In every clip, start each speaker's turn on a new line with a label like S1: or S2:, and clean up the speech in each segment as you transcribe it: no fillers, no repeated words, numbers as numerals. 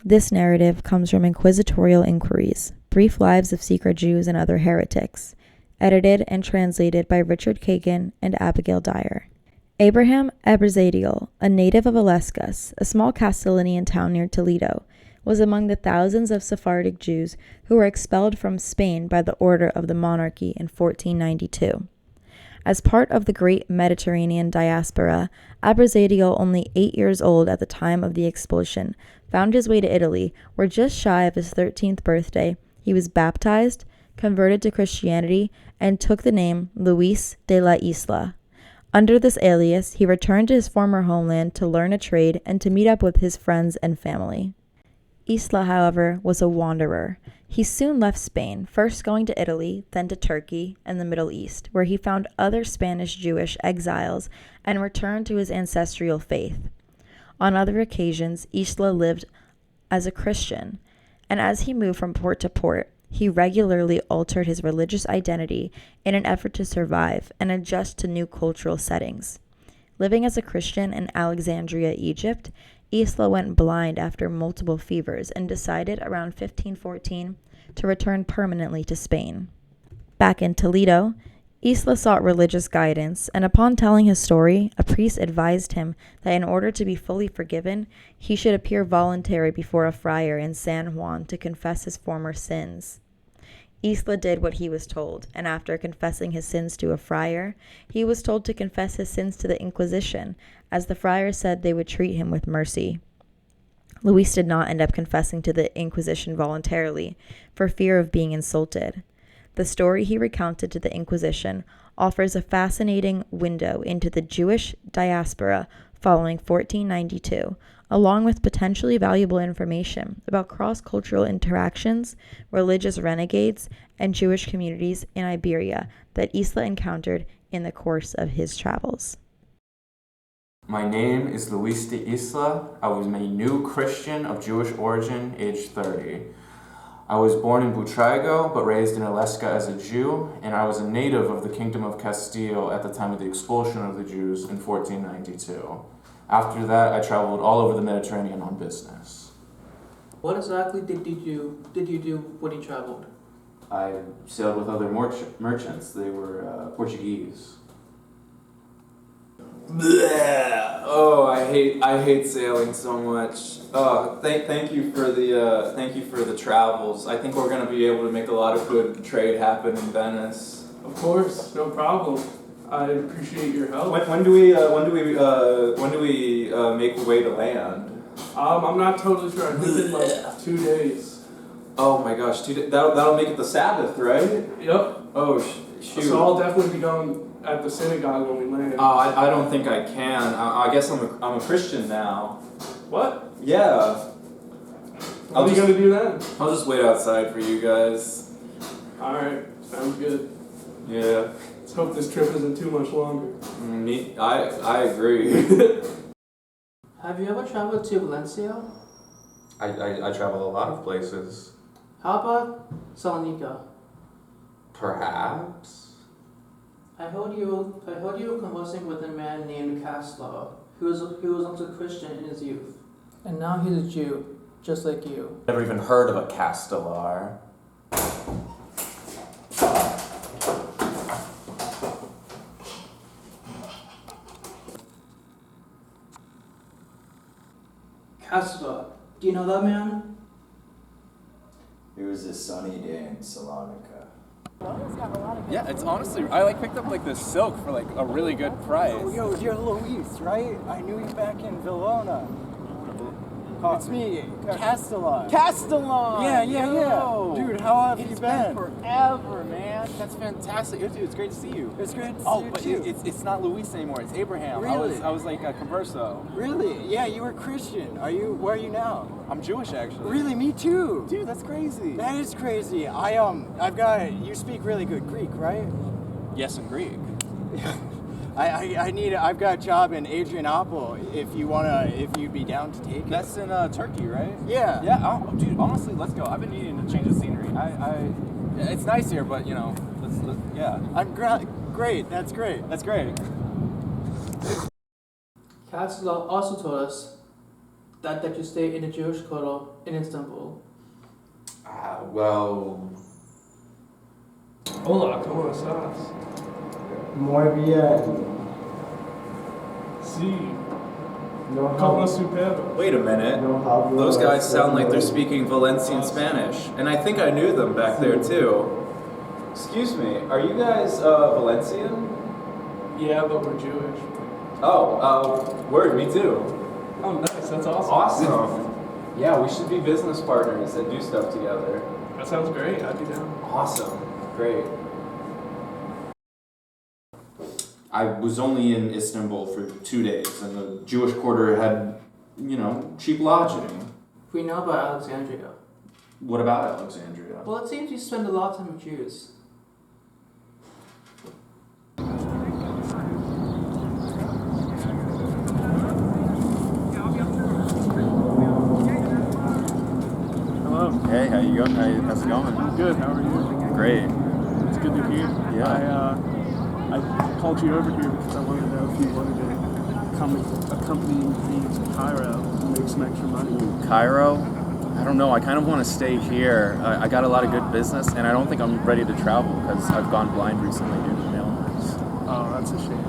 S1: This narrative comes from Inquisitorial Inquiries, Brief Lives of Secret Jews and Other Heretics, edited and translated by Richard Kagan and Abigail Dyer. Abraham Abrazadiel, a native of Illescas, a small Castilian town near Toledo, was among the thousands of Sephardic Jews who were expelled from Spain by the order of the monarchy in 1492. As part of the great Mediterranean diaspora, Abrazadiel, only 8 years old at the time of the expulsion, found his way to Italy, where just shy of his 13th birthday, he was baptized, converted to Christianity, and took the name Luis de la Ysla. Under this alias, he returned to his former homeland to learn a trade and to meet up with his friends and family. Ysla, however, was a wanderer. He soon left Spain, first going to Italy, then to Turkey and the Middle East, where he found other Spanish Jewish exiles and returned to his ancestral faith. On other occasions, Ysla lived as a Christian, and as he moved from port to port, he regularly altered his religious identity in an effort to survive and adjust to new cultural settings. Living as a Christian in Alexandria, Egypt, Ysla went blind after multiple fevers and decided around 1514 to return permanently to Spain. Back in Toledo, Ysla sought religious guidance, and upon telling his story, a priest advised him that in order to be fully forgiven, he should appear voluntary before a friar in San Juan to confess his former sins. Ysla did what he was told, and after confessing his sins to a friar, he was told to confess his sins to the Inquisition, as the friar said they would treat him with mercy. Luis did not end up confessing to the Inquisition voluntarily, for fear of being insulted. The story he recounted to the Inquisition offers a fascinating window into the Jewish diaspora following 1492, along with potentially valuable information about cross-cultural interactions, religious renegades, and Jewish communities in Iberia that Ysla encountered in the course of his travels.
S2: My name is Luis de Ysla. I was a new Christian of Jewish origin, age 30. I was born in Butrago, but raised in Ylesca as a Jew, and I was a native of the Kingdom of Castile at the time of the expulsion of the Jews in 1492. After that, I traveled all over the Mediterranean on business.
S3: What exactly did you do when you traveled?
S2: I sailed with other merchants. They were Portuguese.
S4: Bleh. Oh, I hate sailing so much. Oh, thank you for the travels. I think we're gonna be able to make a lot of good trade happen in Venice.
S5: Of course, no problem. I appreciate your help.
S4: When do we make the way to land?
S5: I'm not totally sure. I think in like 2 days.
S4: Oh my gosh, 2 days. That'll make it the Sabbath, right?
S5: Yep.
S4: Oh shoot.
S5: So I'll definitely be going at the synagogue when we land.
S4: Oh, I don't think I can. I guess I'm a Christian now.
S5: What?
S4: Yeah.
S5: What are you gonna do then?
S4: I'll just wait outside for you guys.
S5: Alright, sounds good.
S4: Yeah.
S5: Let's hope this trip isn't too much longer.
S4: I agree.
S3: Have you ever traveled to Valencia?
S2: I travel a lot of places.
S3: How about Salonika?
S2: Perhaps.
S3: I heard you were conversing with a man named Ysla, who was also a Christian in his youth. And now he's a Jew, just like you.
S2: Never even heard of a Castellar.
S3: Ysla, do you know that man?
S6: It was a sunny day in Salonika.
S7: Yeah, it's honestly, I picked up this silk for a really good price.
S8: Yo, you're Luis, right? I knew you back in Villona. It's me, Castellan.
S7: Castellan!
S8: Yeah. Dude, how have you been?
S7: It's been forever, man. That's fantastic. Dude, it's great to see you.
S8: It's great to see you too.
S7: It's not Luis anymore. It's Abraham.
S8: Really?
S7: I was a converso.
S8: Really? Yeah, you were Christian. Where are you now?
S7: I'm Jewish, actually.
S8: Really? Me too.
S7: Dude, that's crazy.
S8: That is crazy. You speak really good Greek, right?
S7: Yes, in Greek.
S8: I've got a job in Adrianople if you'd be down to take it.
S7: That's in Turkey, right?
S8: Yeah.
S7: Yeah, dude, honestly, let's go. I've been needing to change the scenery. It's nice here, but let's yeah.
S8: Great, that's great.
S7: That's great.
S3: Ysla also told us that you stay in the Jewish quarter in Istanbul?
S2: Well,
S5: Hola, ¿cómo estás?
S8: Muy bien.
S5: Sí.
S8: No
S5: ¿Cómo
S8: hablo,
S5: supero?
S4: Wait a minute.
S8: no hablo
S4: Those guys sound like they're
S8: español.
S4: speaking Valencian Spanish, and I think I knew them back there too. Excuse me, are you guys Valencian?
S5: Yeah, but we're Jewish.
S4: Oh, word, me too.
S5: Oh, nice. That's awesome.
S4: Awesome. Yeah, we should be business partners and do stuff together.
S5: That sounds great. I'd be down.
S4: Awesome. Great.
S2: I was only in Istanbul for 2 days, and the Jewish quarter had, cheap lodging.
S3: We know about Alexandria.
S2: What about Alexandria?
S3: Well, it seems you spend a lot of time with Jews.
S5: Hello.
S7: Hey, how's it going?
S5: I'm good. How are you?
S7: Great.
S5: It's good to hear.
S7: Yeah.
S5: I called you over here because I wanted to know if you wanted to come accompany me to Cairo and make some extra money.
S7: Cairo? I don't know. I kind of want to stay here. I got a lot of good business, and I don't think I'm ready to travel because I've gone blind recently due to illness.
S5: Oh, that's a shame.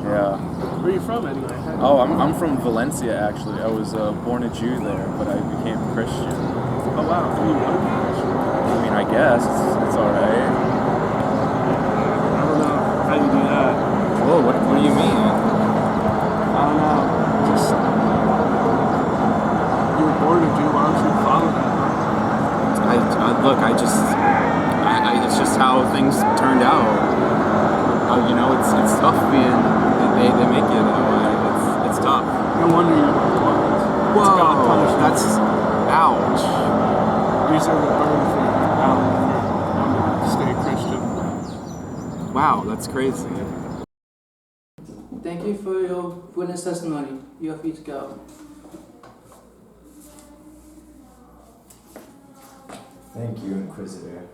S7: Yeah.
S5: Where are you from anyway?
S7: Oh, I'm from Valencia actually. I was born a Jew there, but I became a Christian.
S5: Oh wow, so you want to be Christian?
S7: I mean, I guess it's all right.
S5: I don't know how you do that.
S7: Whoa, what do you mean?
S5: I don't know. Just you were born a Jew. Why don't you follow that?
S7: Look, it's just how things turned out. It's tough being. They make you that way. It's tough.
S5: No wonder you were blind. It's God
S7: Whoa,
S5: punishment.
S7: that's ouch.
S5: You deserve a burn for wanting to stay Christian.
S7: Wow, that's crazy.
S3: Thank you for your witness testimony. You are free to go.
S6: Thank you, Inquisitor.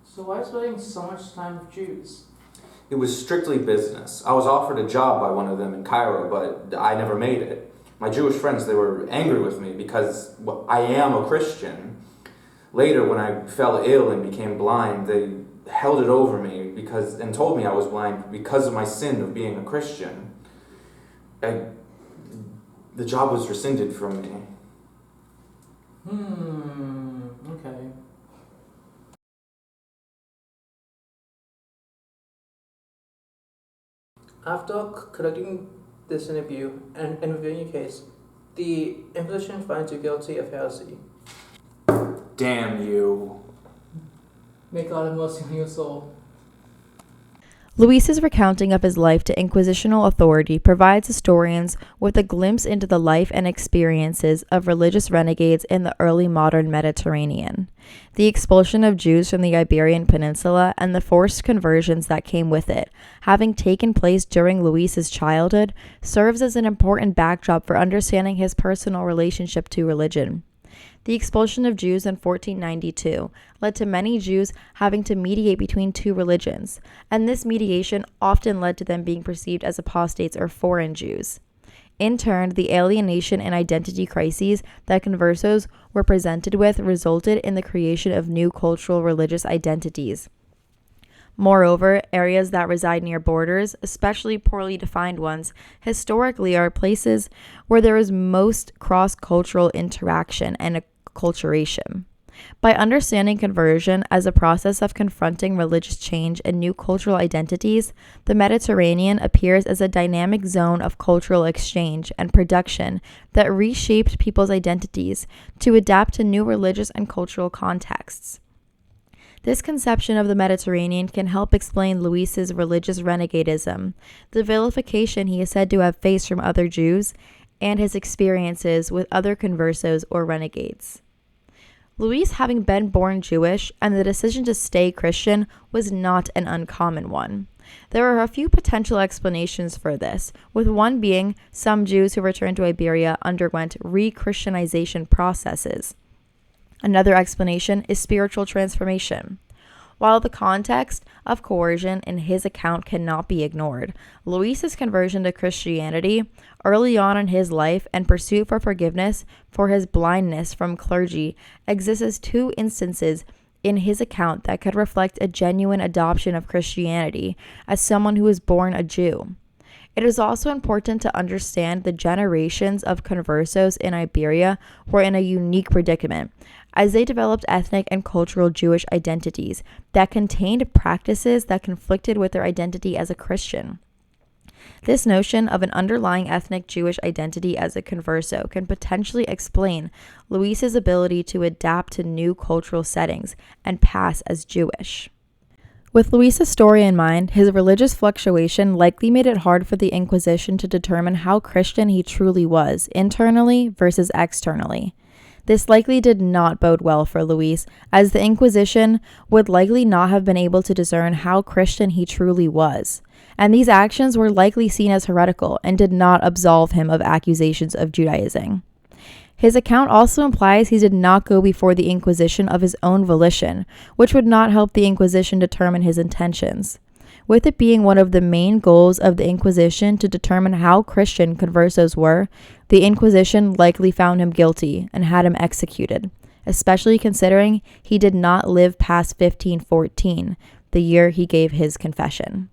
S3: So why spending so much time with Jews?
S2: It was strictly business. I was offered a job by one of them in Cairo, but I never made it. My Jewish friends, they were angry with me because I am a Christian. Later, when I fell ill and became blind, they held it over me and told me I was blind because of my sin of being a Christian. The job was rescinded from me.
S3: Okay. After conducting this interview and reviewing your case, the Inquisition finds you guilty of heresy.
S2: Damn you.
S3: May God have mercy on your soul.
S1: Luis's recounting of his life to Inquisitional authority provides historians with a glimpse into the life and experiences of religious renegades in the early modern Mediterranean. The expulsion of Jews from the Iberian Peninsula and the forced conversions that came with it, having taken place during Luis's childhood, serves as an important backdrop for understanding his personal relationship to religion. The expulsion of Jews in 1492 led to many Jews having to mediate between two religions, and this mediation often led to them being perceived as apostates or foreign Jews. In turn, the alienation and identity crises that conversos were presented with resulted in the creation of new cultural religious identities. Moreover, areas that reside near borders, especially poorly defined ones, historically are places where there is most cross-cultural interaction and acculturation. By understanding conversion as a process of confronting religious change and new cultural identities, the Mediterranean appears as a dynamic zone of cultural exchange and production that reshaped people's identities to adapt to new religious and cultural contexts. This conception of the Mediterranean can help explain Luis's religious renegadism, the vilification he is said to have faced from other Jews, and his experiences with other conversos or renegades. Luis, having been born Jewish, and the decision to stay Christian was not an uncommon one. There are a few potential explanations for this, with one being some Jews who returned to Iberia underwent re-Christianization processes. Another explanation is spiritual transformation. While the context of coercion in his account cannot be ignored, Luis's conversion to Christianity early on in his life and pursuit for forgiveness for his blindness from clergy exists as two instances in his account that could reflect a genuine adoption of Christianity as someone who was born a Jew. It is also important to understand the generations of conversos in Iberia were in a unique predicament, as they developed ethnic and cultural Jewish identities that contained practices that conflicted with their identity as a Christian. This notion of an underlying ethnic Jewish identity as a converso can potentially explain Luis's ability to adapt to new cultural settings and pass as Jewish. With Luis's story in mind, his religious fluctuation likely made it hard for the Inquisition to determine how Christian he truly was, internally versus externally. This likely did not bode well for Luis, as the Inquisition would likely not have been able to discern how Christian he truly was, and these actions were likely seen as heretical and did not absolve him of accusations of Judaizing. His account also implies he did not go before the Inquisition of his own volition, which would not help the Inquisition determine his intentions. With it being one of the main goals of the Inquisition to determine how Christian conversos were, the Inquisition likely found him guilty and had him executed, especially considering he did not live past 1514, the year he gave his confession.